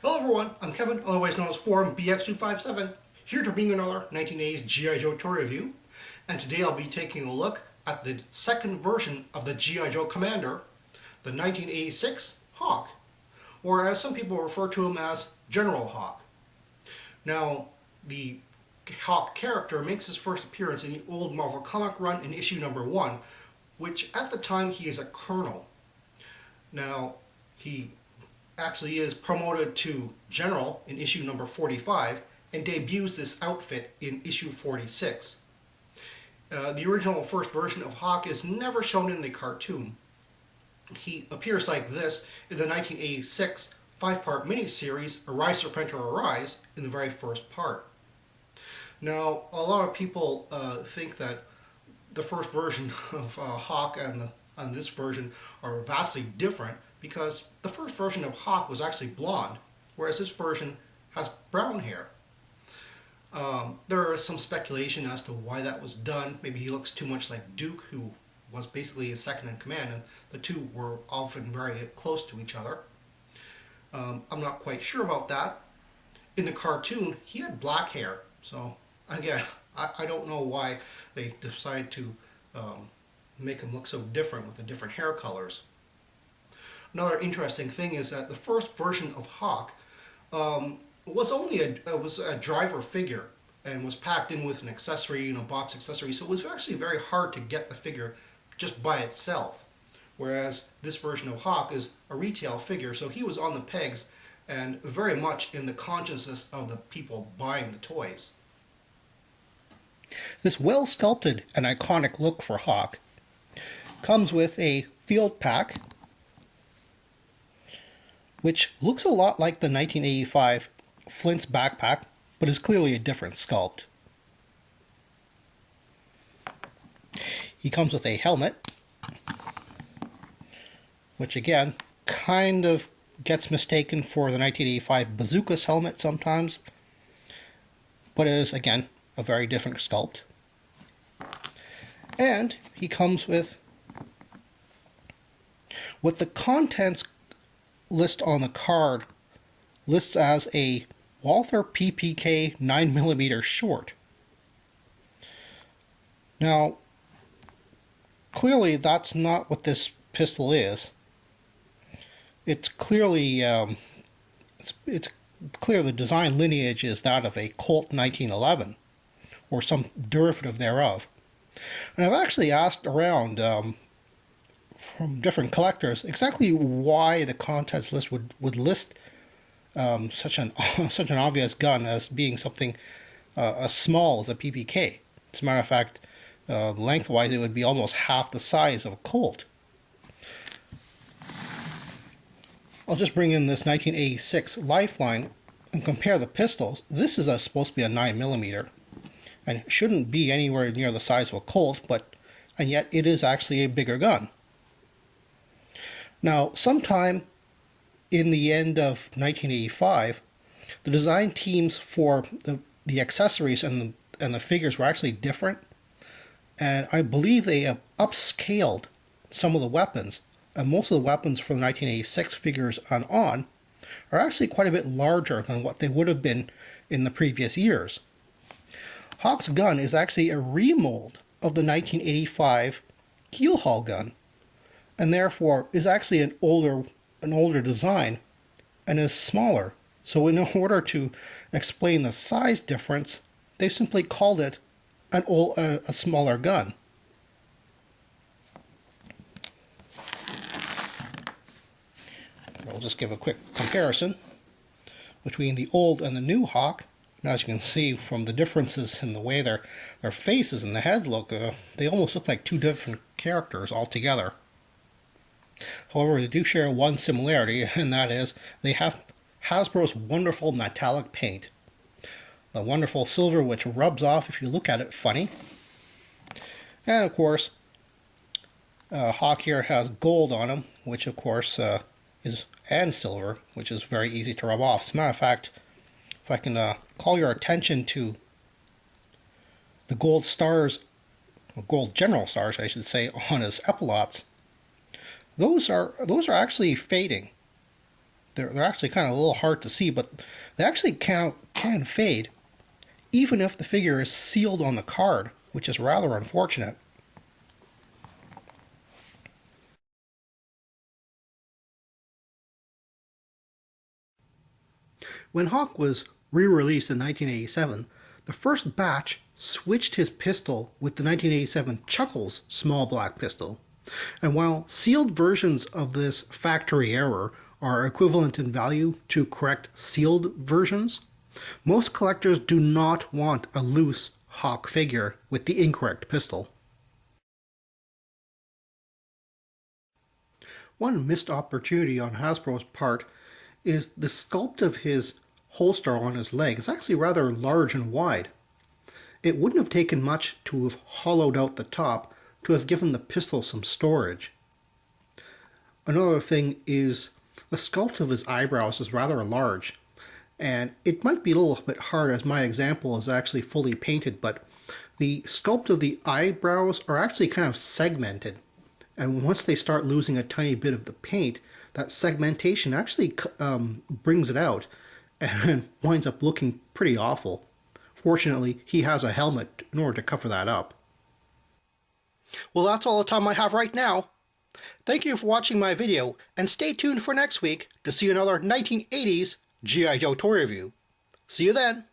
Hello everyone, I'm Kevin, otherwise known as Forum BX257, here to bring another 1980s G.I. Joe toy review. And today I'll be taking a look at the second version of the G.I. Joe Commander, the 1986 Hawk, or as some people refer to him as General Hawk. Now, the Hawk character makes his first appearance in the old Marvel comic run in issue number 1, which at the time he is a colonel. Now, he actually is promoted to general in issue number 45 and debuts this outfit in issue 46. The original first version of Hawk is never shown in the cartoon. He appears like this in the 1986 5-part miniseries Arise Serpentor Arise in the very first part. Now, a lot of people think that the first version of Hawk and this version are vastly different because the first version of Hawk was actually blonde, whereas this version has brown hair. There is some speculation as to why that was done. Maybe he looks too much like Duke, who was basically his second in command, and the two were often very close to each other. I'm not quite sure about that. In the cartoon, he had black hair, so again, I don't know why they decided to make him look so different with the different hair colors. Another interesting thing is that the first version of Hawk was only a driver figure and was packed in with an accessory, box accessory, so it was actually very hard to get the figure just by itself. Whereas this version of Hawk is a retail figure, so he was on the pegs and very much in the consciousness of the people buying the toys. This well-sculpted and iconic look for Hawk comes with a field pack, which looks a lot like the 1985 Flint's backpack, but is clearly a different sculpt. He comes with a helmet, which again kind of gets mistaken for the 1985 Bazooka's helmet sometimes, but is again a very different sculpt. And he comes with the contents list on the card lists as a Walther PPK 9mm short. Now, clearly that's not what this pistol is. It's clearly it's clear the design lineage is that of a Colt 1911 or some derivative thereof. And I've actually asked around from different collectors exactly why the contents list would list such an obvious gun as being something as small as a PPK. As a matter of fact, lengthwise it would be almost half the size of a Colt. I'll just bring in this 1986 Lifeline and compare the pistols. This is supposed to be a 9mm and shouldn't be anywhere near the size of a Colt, and yet it is actually a bigger gun. Now, sometime in the end of 1985, the design teams for the accessories and the figures were actually different, and I believe they have upscaled some of the weapons, and most of the weapons from the 1986 figures on are actually quite a bit larger than what they would have been in the previous years. Hawk's gun is actually a remold of the 1985 Keelhaul gun, and therefore is actually an older design and is smaller. So in order to explain the size difference, they simply called it a smaller gun. I'll just give a quick comparison between the old and the new Hawk. And as you can see from the differences in the way their faces and the heads look, they almost look like two different characters altogether. However, they do share one similarity, and that is they have Hasbro's wonderful metallic paint. The wonderful silver which rubs off if you look at it funny. And of course, Hawk here has gold on him, which of course and silver, which is very easy to rub off. As a matter of fact, if I can call your attention to the gold stars, or gold general stars I should say, on his epaulets, those are actually fading. they're actually kind of a little hard to see, but they actually can fade, even if the figure is sealed on the card, which is rather unfortunate. When Hawk was re-released in 1987, the first batch switched his pistol with the 1987 Chuckles small black pistol. And while sealed versions of this factory error are equivalent in value to correct sealed versions, most collectors do not want a loose Hawk figure with the incorrect pistol. One missed opportunity on Hasbro's part is the sculpt of his holster on his leg is actually rather large and wide. It wouldn't have taken much to have hollowed out the top to have given the pistol some storage. Another thing is the sculpt of his eyebrows is rather large, and it might be a little bit hard as my example is actually fully painted, but the sculpt of the eyebrows are actually kind of segmented, and once they start losing a tiny bit of the paint, that segmentation actually brings it out and winds up looking pretty awful. Fortunately, he has a helmet in order to cover that up. Well, that's all the time I have right now. Thank you for watching my video, and stay tuned for next week to see another 1980s G.I. Joe toy review. See you then!